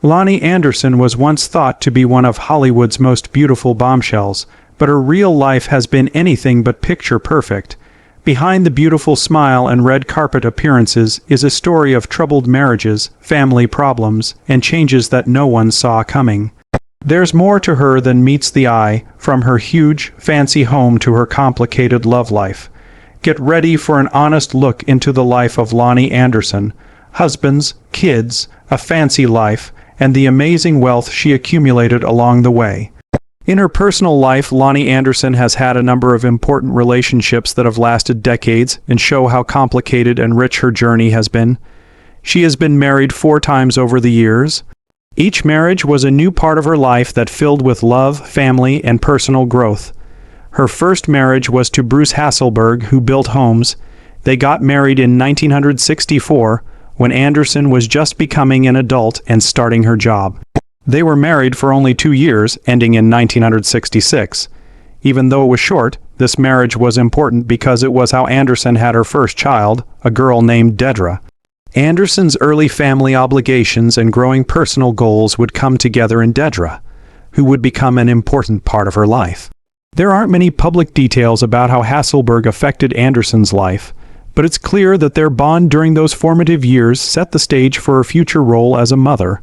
Loni Anderson was once thought to be one of Hollywood's most beautiful bombshells, but her real life has been anything but picture perfect. Behind the beautiful smile and red carpet appearances is a story of troubled marriages, family problems, and changes that no one saw coming. There's more to her than meets the eye, from her huge, fancy home to her complicated love life. Get ready for an honest look into the life of Loni Anderson. Husbands, kids, a fancy life, and the amazing wealth she accumulated along the way. In her personal life, Loni Anderson has had a number of important relationships that have lasted decades and show how complicated and rich her journey has been. She has been married 4 times over the years. Each marriage was a new part of her life that filled with love, family, and personal growth. Her first marriage was to Bruce Hasselberg, who built homes. They got married in 1964, when Anderson was just becoming an adult and starting her job. They were married for only 2 years, ending in 1966. Even though it was short, this marriage was important because it was how Anderson had her first child, a girl named Dedra. Anderson's early family obligations and growing personal goals would come together in Dedra, who would become an important part of her life. There aren't many public details about how Hasselberg affected Anderson's life, but it's clear that their bond during those formative years set the stage for her future role as a mother.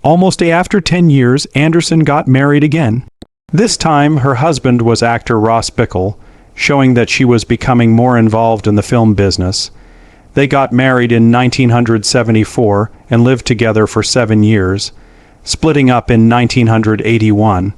Almost after 10 years, Anderson got married again. This time, her husband was actor Ross Bickle, showing that she was becoming more involved in the film business. They got married in 1974 and lived together for 7 years, splitting up in 1981.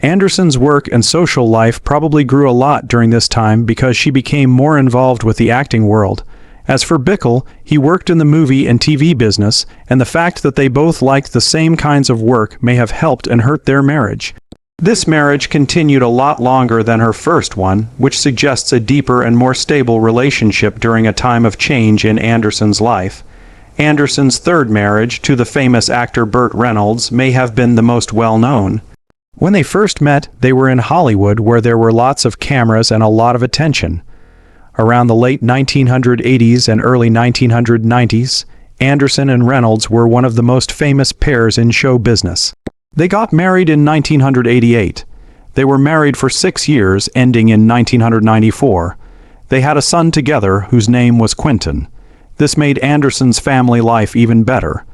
Anderson's work and social life probably grew a lot during this time because she became more involved with the acting world. As for Bickle, he worked in the movie and TV business, and the fact that they both liked the same kinds of work may have helped and hurt their marriage. This marriage continued a lot longer than her first one, which suggests a deeper and more stable relationship during a time of change in Anderson's life. Anderson's third marriage to the famous actor Burt Reynolds may have been the most well-known. When they first met, they were in Hollywood, where there were lots of cameras and a lot of attention. Around the late 1980s and early 1990s, Anderson and Reynolds were one of the most famous pairs in show business. They got married in 1988. They were married for 6 years, ending in 1994. They had a son together whose name was Quentin. This made Anderson's family life even better.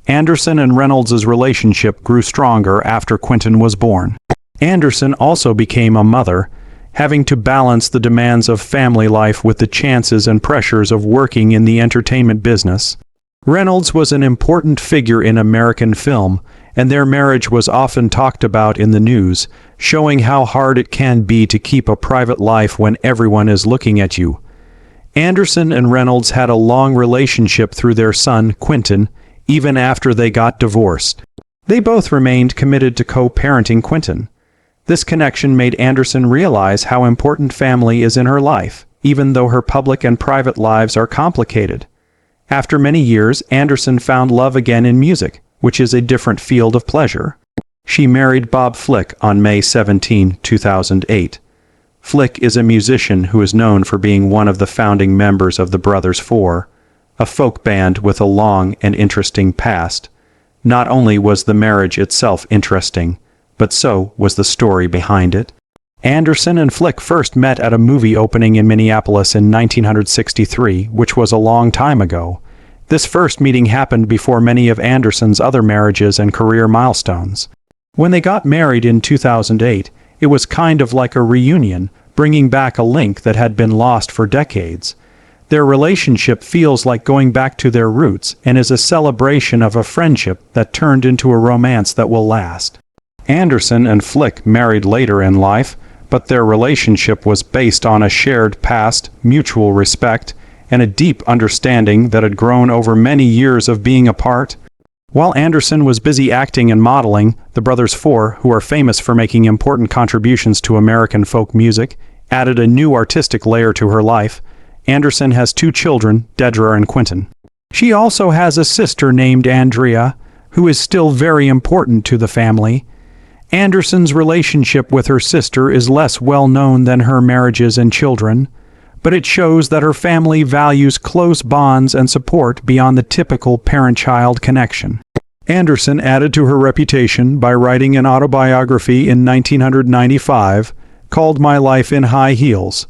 Anderson and Reynolds' relationship grew stronger after Quentin was born. Anderson also became a mother, having to balance the demands of family life with the chances and pressures of working in the entertainment business. Reynolds was an important figure in American film, and their marriage was often talked about in the news, showing how hard it can be to keep a private life when everyone is looking at you. Anderson and Reynolds had a long relationship through their son, Quentin, even after they got divorced. They both remained committed to co-parenting Quentin. This connection made Anderson realize how important family is in her life, even though her public and private lives are complicated. After many years, Anderson found love again in music, which is a different field of pleasure. She married Bob Flick on May 17, 2008. Flick is a musician who is known for being one of the founding members of the Brothers Four, a folk band with a long and interesting past. Not only was the marriage itself interesting, but so was the story behind it. Anderson and Flick first met at a movie opening in Minneapolis in 1963, which was a long time ago. This first meeting happened before many of Anderson's other marriages and career milestones. When they got married in 2008, it was kind of like a reunion, bringing back a link that had been lost for decades. Their relationship feels like going back to their roots and is a celebration of a friendship that turned into a romance that will last. Anderson and Flick married later in life, but their relationship was based on a shared past, mutual respect, and a deep understanding that had grown over many years of being apart. While Anderson was busy acting and modeling, the Brothers Four, who are famous for making important contributions to American folk music, added a new artistic layer to her life. Anderson has 2 children, Dedra and Quentin. She also has a sister named Andrea, who is still very important to the family. Anderson's relationship with her sister is less well known than her marriages and children, but it shows that her family values close bonds and support beyond the typical parent-child connection. Anderson added to her reputation by writing an autobiography in 1995 called My Life in High Heels.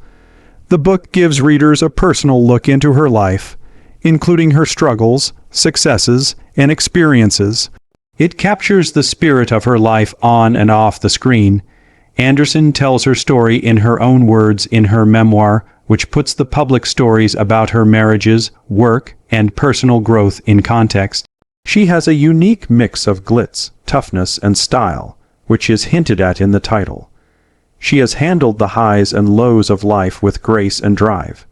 The book gives readers a personal look into her life, including her struggles, successes, and experiences. It captures the spirit of her life on and off the screen. Anderson tells her story in her own words in her memoir, which puts the public stories about her marriages, work, and personal growth in context. She has a unique mix of glitz, toughness, and style, which is hinted at in the title. She has handled the highs and lows of life with grace and drive.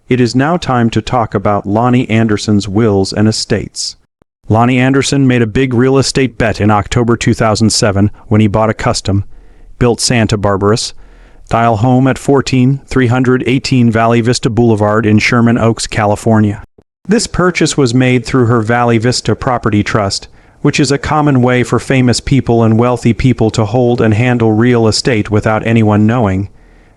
It is now time to talk about Loni Anderson's wills and estates. Loni Anderson made a big real estate bet in October 2007 when he bought a custom-built Santa Barbara-style home at 14318 Valley Vista Boulevard in Sherman Oaks, California. This purchase was made through her Valley Vista Property Trust, which is a common way for famous people and wealthy people to hold and handle real estate without anyone knowing.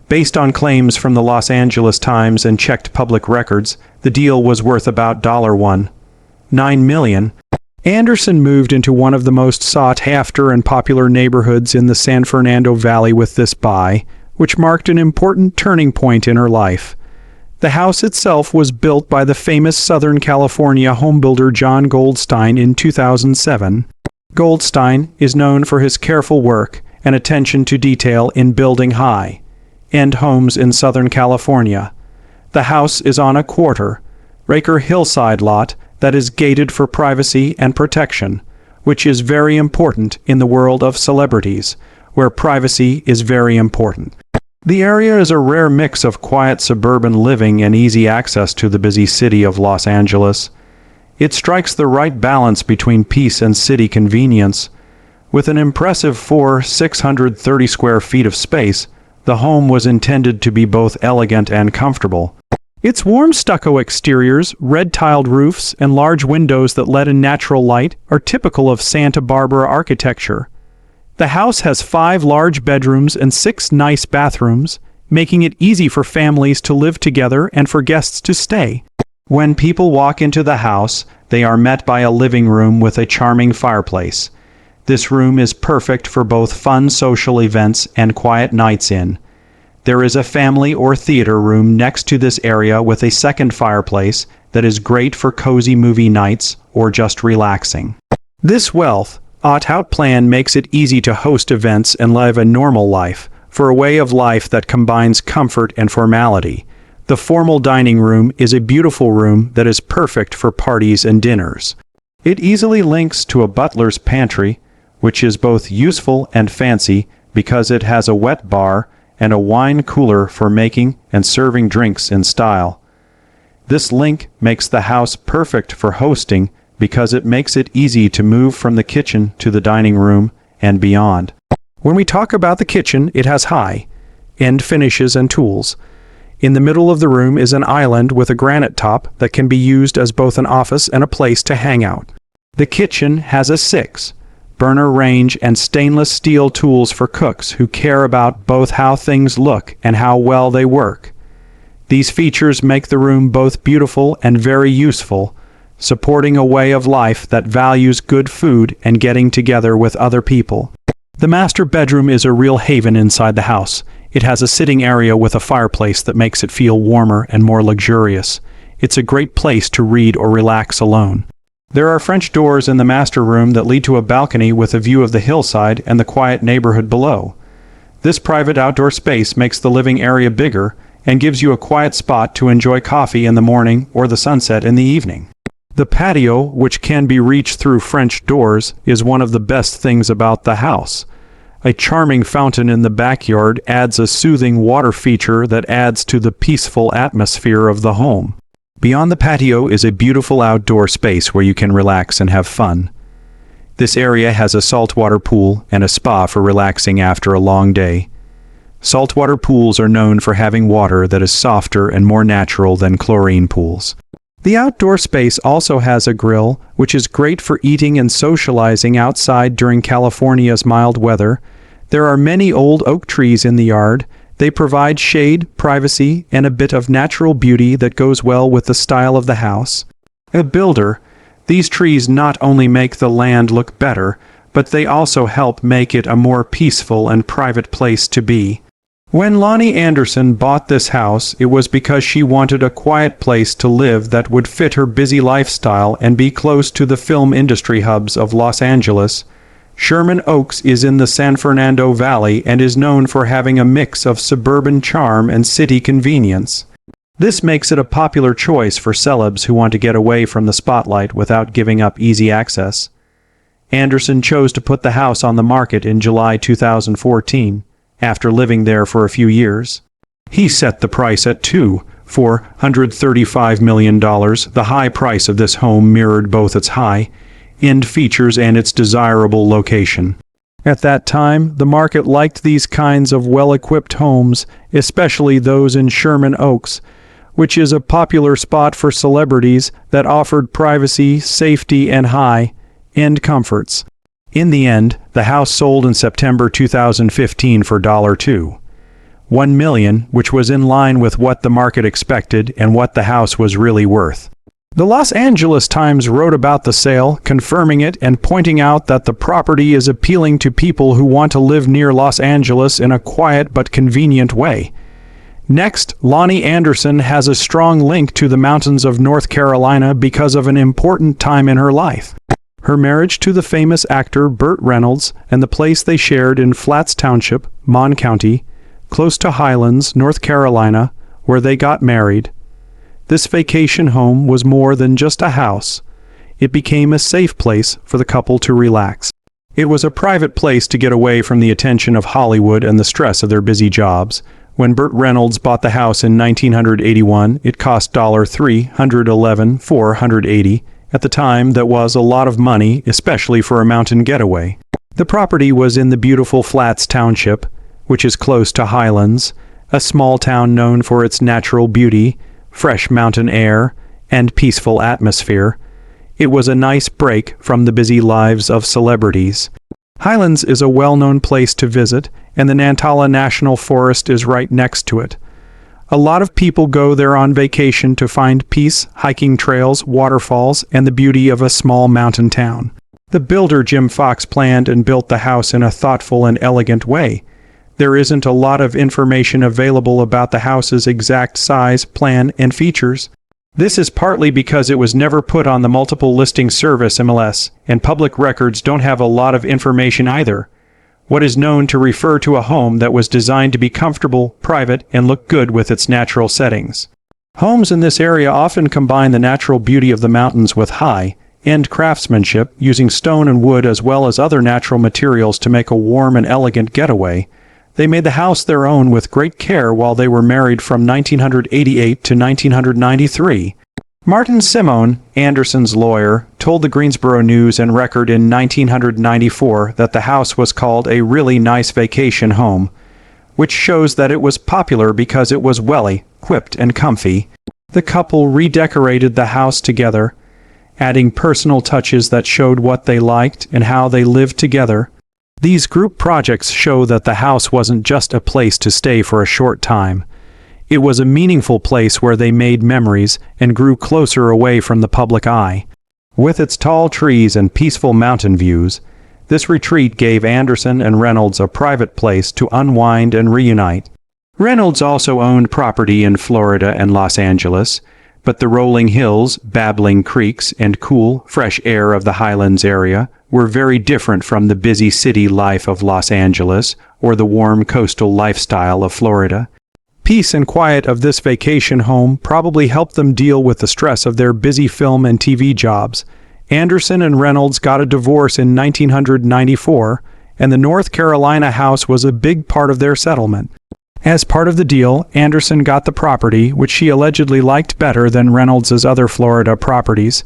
Based on claims from the Los Angeles Times and checked public records, the deal was worth about $1.9 million. Anderson moved into one of the most sought-after and popular neighborhoods in the San Fernando Valley with this buy, which marked an important turning point in her life. The house itself was built by the famous Southern California homebuilder John Goldstein in 2007. Goldstein is known for his careful work and attention to detail in building high-end homes in Southern California. The house is on a quarter-acre hillside lot that is gated for privacy and protection, which is very important in the world of celebrities, where privacy is very important. The area is a rare mix of quiet suburban living and easy access to the busy city of Los Angeles. It strikes the right balance between peace and city convenience. With an impressive 630 square feet of space, the home was intended to be both elegant and comfortable. Its warm stucco exteriors, red-tiled roofs, and large windows that let in natural light are typical of Santa Barbara architecture. The house has 5 large bedrooms and 6 nice bathrooms, making it easy for families to live together and for guests to stay. When people walk into the house, they are met by a living room with a charming fireplace. This room is perfect for both fun social events and quiet nights in. There is a family or theater room next to this area with a second fireplace that is great for cozy movie nights or just relaxing. This well-thought-out plan makes it easy to host events and live a normal life, for a way of life that combines comfort and formality. The formal dining room is a beautiful room that is perfect for parties and dinners. It easily links to a butler's pantry, which is both useful and fancy because it has a wet bar and a wine cooler for making and serving drinks in style. This link makes the house perfect for hosting because it makes it easy to move from the kitchen to the dining room and beyond. When we talk about the kitchen, it has high-end finishes and tools. In the middle of the room is an island with a granite top that can be used as both an office and a place to hang out. The kitchen has a 6-burner range and stainless steel tools for cooks who care about both how things look and how well they work. These features make the room both beautiful and very useful, supporting a way of life that values good food and getting together with other people. The master bedroom is a real haven inside the house. It has a sitting area with a fireplace that makes it feel warmer and more luxurious. It's a great place to read or relax alone. There are French doors in the master room that lead to a balcony with a view of the hillside and the quiet neighborhood below. This private outdoor space makes the living area bigger and gives you a quiet spot to enjoy coffee in the morning or the sunset in the evening. The patio, which can be reached through French doors, is one of the best things about the house. A charming fountain in the backyard adds a soothing water feature that adds to the peaceful atmosphere of the home. Beyond the patio is a beautiful outdoor space where you can relax and have fun. This area has a saltwater pool and a spa for relaxing after a long day. Saltwater pools are known for having water that is softer and more natural than chlorine pools. The outdoor space also has a grill, which is great for eating and socializing outside during California's mild weather. There are many old oak trees in the yard. They provide shade, privacy, and a bit of natural beauty that goes well with the style of the house. A builder These trees not only make the land look better, but they also help make it a more peaceful and private place to be. When Loni Anderson bought this house, it was because she wanted a quiet place to live that would fit her busy lifestyle and be close to the film industry hubs of Los Angeles. Sherman Oaks is in the San Fernando Valley and is known for having a mix of suburban charm and city convenience. This makes it a popular choice for celebs who want to get away from the spotlight without giving up easy access. Anderson chose to put the house on the market in July 2014, after living there for a few years. He set the price at $435 million. The high price of this home mirrored both its high-end features and its desirable location. At that time, the market liked these kinds of well-equipped homes, especially those in Sherman Oaks, which is a popular spot for celebrities that offered privacy, safety, and high-end comforts. In the end, the house sold in September 2015 for $1 million, which was in line with what the market expected and what the house was really worth. The Los Angeles Times wrote about the sale, confirming it and pointing out that the property is appealing to people who want to live near Los Angeles in a quiet but convenient way. Next, Loni Anderson has a strong link to the mountains of North Carolina because of an important time in her life. Her marriage to the famous actor Burt Reynolds and the place they shared in Flats Township, Mon County, close to Highlands, North Carolina, where they got married. This vacation home was more than just a house. It became a safe place for the couple to relax. It was a private place to get away from the attention of Hollywood and the stress of their busy jobs. When Burt Reynolds bought the house in 1981, it cost $311,480. At the time, that was a lot of money, especially for a mountain getaway. The property was in the beautiful Flats Township, which is close to Highlands, a small town known for its natural beauty, fresh mountain air, and peaceful atmosphere. It was a nice break from the busy lives of celebrities. Highlands is a well-known place to visit, and the Nantala National Forest is right next to it. A lot of people go there on vacation to find peace, hiking trails, waterfalls, and the beauty of a small mountain town. The builder Jim Fox planned and built the house in a thoughtful and elegant way. There isn't a lot of information available about the house's exact size, plan, and features. This is partly because it was never put on the multiple listing service MLS, and public records don't have a lot of information either. What is known to refer to a home that was designed to be comfortable, private, and look good with its natural settings. Homes in this area often combine the natural beauty of the mountains with high-end craftsmanship, using stone and wood as well as other natural materials to make a warm and elegant getaway. They made the house their own with great care while they were married from 1988 to 1993. Martin Simone, Anderson's lawyer, told the Greensboro News and Record in 1994 that the house was called a really nice vacation home, which shows that it was popular because it was well-equipped and comfy. The couple redecorated the house together, adding personal touches that showed what they liked and how they lived together. These group projects show that the house wasn't just a place to stay for a short time. It was a meaningful place where they made memories and grew closer away from the public eye. With its tall trees and peaceful mountain views, this retreat gave Anderson and Reynolds a private place to unwind and reunite. Reynolds also owned property in Florida and Los Angeles, but the rolling hills, babbling creeks, and cool, fresh air of the Highlands area were very different from the busy city life of Los Angeles or the warm coastal lifestyle of Florida. Peace and quiet of this vacation home probably helped them deal with the stress of their busy film and TV jobs. Anderson and Reynolds got a divorce in 1994, and the North Carolina house was a big part of their settlement. As part of the deal, Anderson got the property, which she allegedly liked better than Reynolds' other Florida properties.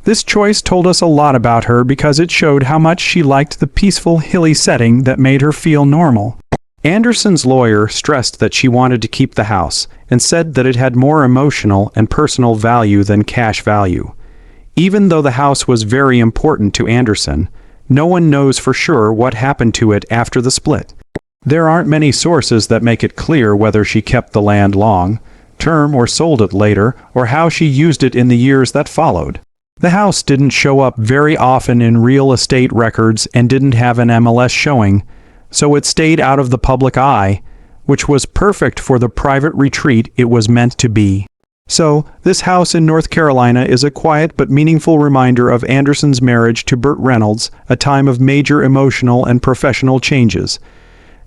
This choice told us a lot about her because it showed how much she liked the peaceful, hilly setting that made her feel normal. Anderson's lawyer stressed that she wanted to keep the house and said that it had more emotional and personal value than cash value. Even though the house was very important to Anderson, no one knows for sure what happened to it after the split. There aren't many sources that make it clear whether she kept the land long-term or sold it later, or how she used it in the years that followed. The house didn't show up very often in real estate records and didn't have an MLS showing, so it stayed out of the public eye, which was perfect for the private retreat it was meant to be. So, this house in North Carolina is a quiet but meaningful reminder of Anderson's marriage to Burt Reynolds, a time of major emotional and professional changes.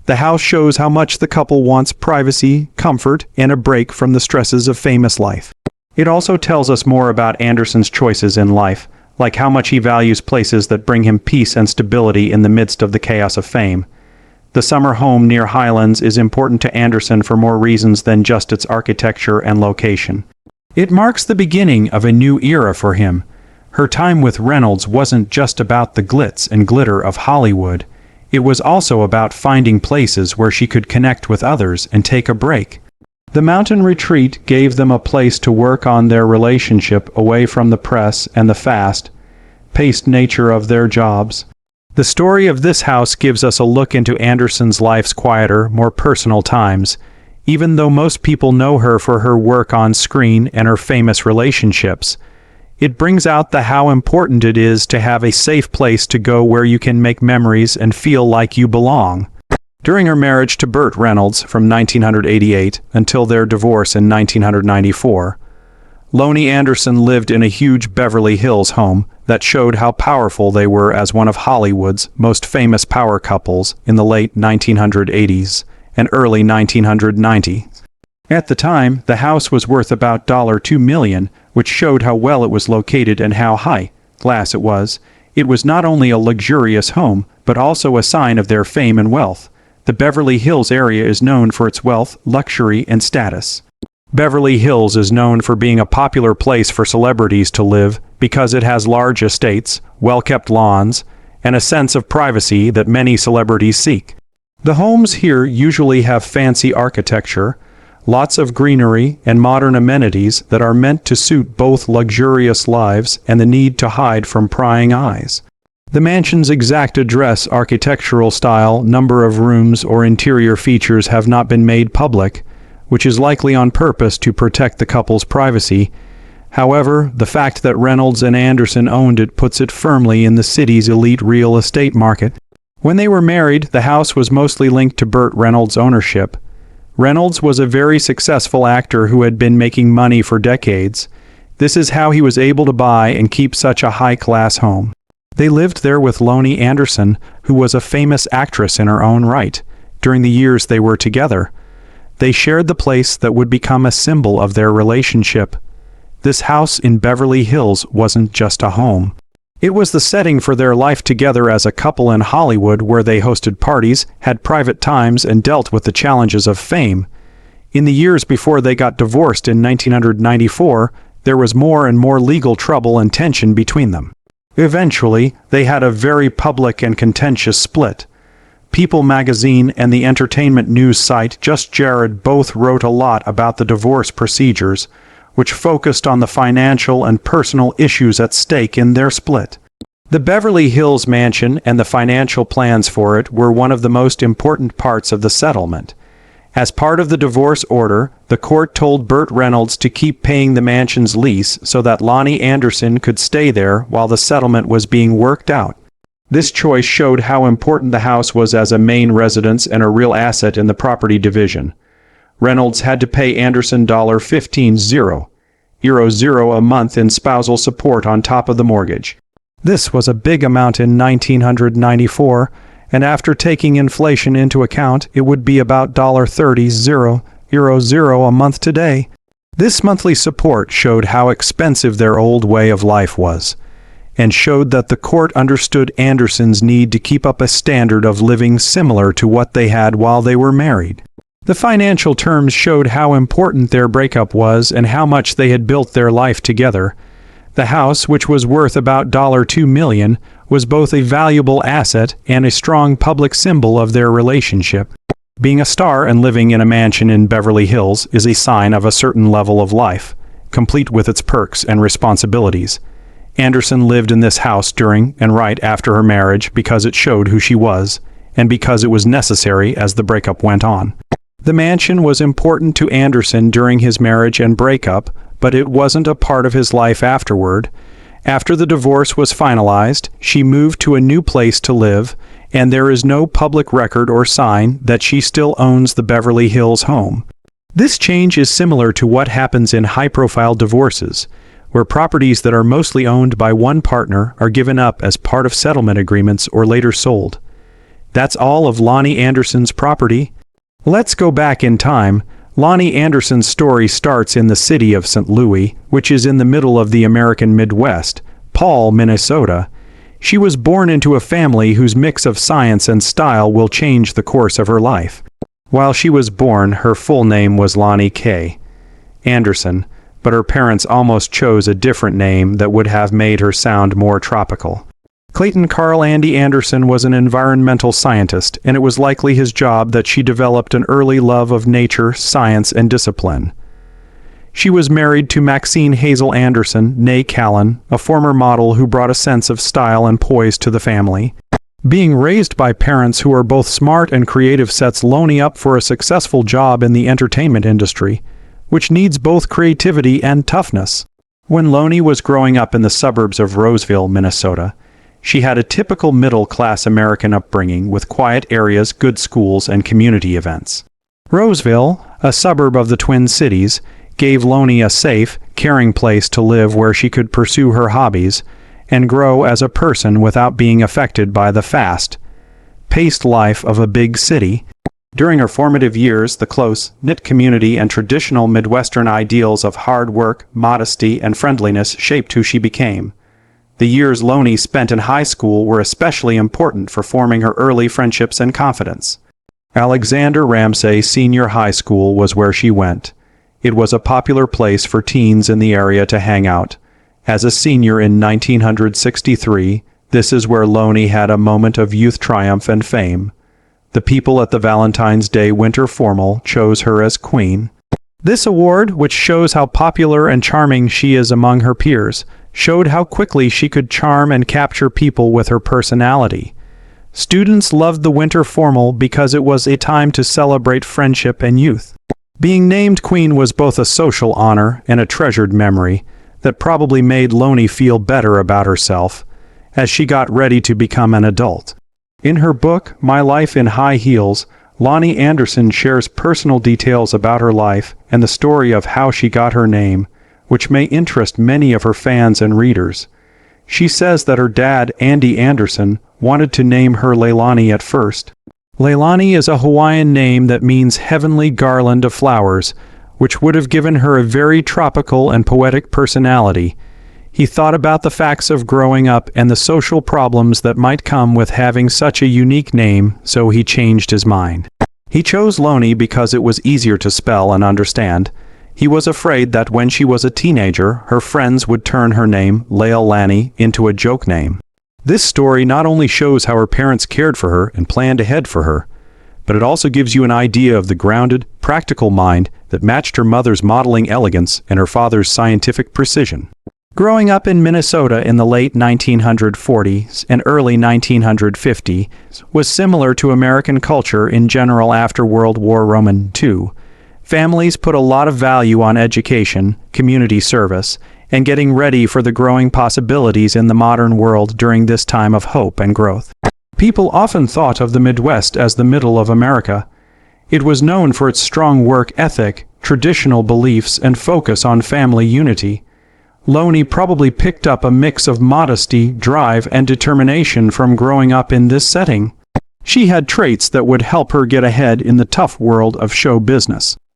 The house shows how much the couple wants privacy, comfort, and a break from the stresses of famous life. It also tells us more about Anderson's choices in life, like how much he values places that bring him peace and stability in the midst of the chaos of fame. The summer home near Highlands is important to Anderson for more reasons than just its architecture and location. It marks the beginning of a new era for him. Her time with Reynolds wasn't just about the glitz and glitter of Hollywood. It was also about finding places where she could connect with others and take a break. The mountain retreat gave them a place to work on their relationship away from the press and the fast-paced nature of their jobs. The story of this house gives us a look into Anderson's life's quieter, more personal times, even though most people know her for her work on screen and her famous relationships. It brings out how important it is to have a safe place to go where you can make memories and feel like you belong. During her marriage to Burt Reynolds from 1988 until their divorce in 1994, Loni Anderson lived in a huge Beverly Hills home that showed how powerful they were as one of Hollywood's most famous power couples in the late 1980s and early 1990s. At the time, the house was worth about $2 million, which showed how well it was located and how high class it was. It was not only a luxurious home, but also a sign of their fame and wealth. The Beverly Hills area is known for its wealth, luxury, and status. Beverly Hills is known for being a popular place for celebrities to live because it has large estates, well-kept lawns, and a sense of privacy that many celebrities seek. The homes here usually have fancy architecture, lots of greenery, and modern amenities that are meant to suit both luxurious lives and the need to hide from prying eyes. The mansion's exact address, architectural style, number of rooms, or interior features have not been made public, which is likely on purpose to protect the couple's privacy. However, the fact that Reynolds and Anderson owned it puts it firmly in the city's elite real estate market. When they were married, the house was mostly linked to Burt Reynolds' ownership. Reynolds was a very successful actor who had been making money for decades. This is how he was able to buy and keep such a high-class home. They lived there with Loni Anderson, who was a famous actress in her own right, during the years they were together. They shared the place that would become a symbol of their relationship. This house in Beverly Hills wasn't just a home. It was the setting for their life together as a couple in Hollywood, where they hosted parties, had private times, and dealt with the challenges of fame. In the years before they got divorced in 1994, there was more and more legal trouble and tension between them. Eventually, they had a very public and contentious split. People magazine and the entertainment news site Just Jared both wrote a lot about the divorce procedures, which focused on the financial and personal issues at stake in their split. The Beverly Hills mansion and the financial plans for it were one of the most important parts of the settlement. As part of the divorce order, the court told Burt Reynolds to keep paying the mansion's lease so that Loni Anderson could stay there while the settlement was being worked out. This choice showed how important the house was as a main residence and a real asset in the property division. Reynolds had to pay Anderson €15,000 a month in spousal support on top of the mortgage. This was a big amount in 1994, and after taking inflation into account, it would be about €30,000 a month today. This monthly support showed how expensive their old way of life was, and showed that the court understood Anderson's need to keep up a standard of living similar to what they had while they were married. The financial terms showed how important their breakup was and how much they had built their life together. The house, which was worth about $2 million, was both a valuable asset and a strong public symbol of their relationship. Being a star and living in a mansion in Beverly Hills is a sign of a certain level of life, complete with its perks and responsibilities. Anderson lived in this house during and right after her marriage because it showed who she was, and because it was necessary as the breakup went on. The mansion was important to Anderson during his marriage and breakup, but it wasn't a part of his life afterward. After the divorce was finalized, she moved to a new place to live, and there is no public record or sign that she still owns the Beverly Hills home. This change is similar to what happens in high-profile divorces, where properties that are mostly owned by one partner are given up as part of settlement agreements or later sold. That's all of Loni Anderson's property. Let's go back in time. Loni Anderson's story starts in the city of St. Louis, which is in the middle of the American Midwest, Paul, Minnesota. She was born into a family whose mix of science and style will change the course of her life. While she was born, her full name was Loni K. Anderson, but her parents almost chose a different name that would have made her sound more tropical. Clayton Carl Andy Anderson was an environmental scientist, and it was likely his job that she developed an early love of nature, science, and discipline. She was married to Maxine Hazel Anderson, née Callan, a former model who brought a sense of style and poise to the family. Being raised by parents who are both smart and creative sets Loni up for a successful job in the entertainment industry, which needs both creativity and toughness. When Loni was growing up in the suburbs of Roseville, Minnesota, she had a typical middle-class American upbringing with quiet areas, good schools, and community events. Roseville, a suburb of the Twin Cities, gave Loni a safe, caring place to live where she could pursue her hobbies and grow as a person without being affected by the fast-paced life of a big city. During her formative years, the close-knit community and traditional Midwestern ideals of hard work, modesty, and friendliness shaped who she became. The years Loni spent in high school were especially important for forming her early friendships and confidence. Alexander Ramsey Senior High School was where she went. It was a popular place for teens in the area to hang out. As a senior in 1963, this is where Loni had a moment of youth triumph and fame. The people at the Valentine's Day Winter Formal chose her as queen. This award, which shows how popular and charming she is among her peers, showed how quickly she could charm and capture people with her personality. Students loved the Winter Formal because it was a time to celebrate friendship and youth. Being named queen was both a social honor and a treasured memory that probably made Loni feel better about herself as she got ready to become an adult. In her book, My Life in High Heels, Loni Anderson shares personal details about her life and the story of how she got her name, which may interest many of her fans and readers. She says that her dad, Andy Anderson, wanted to name her Leilani at first. Leilani is a Hawaiian name that means heavenly garland of flowers, which would have given her a very tropical and poetic personality. He thought about the facts of growing up and the social problems that might come with having such a unique name, so he changed his mind. He chose Loni because it was easier to spell and understand. He was afraid that when she was a teenager, her friends would turn her name, Leilani, into a joke name. This story not only shows how her parents cared for her and planned ahead for her, but it also gives you an idea of the grounded, practical mind that matched her mother's modeling elegance and her father's scientific precision. Growing up in Minnesota in the late 1940s and early 1950s was similar to American culture in general after World War II. Families put a lot of value on education, community service, and getting ready for the growing possibilities in the modern world during this time of hope and growth. People often thought of the Midwest as the middle of America. It was known for its strong work ethic, traditional beliefs, and focus on family unity. Loni probably picked up a mix of modesty, drive, and determination from growing up in this setting. She had traits that would help her get ahead in the tough world of show business.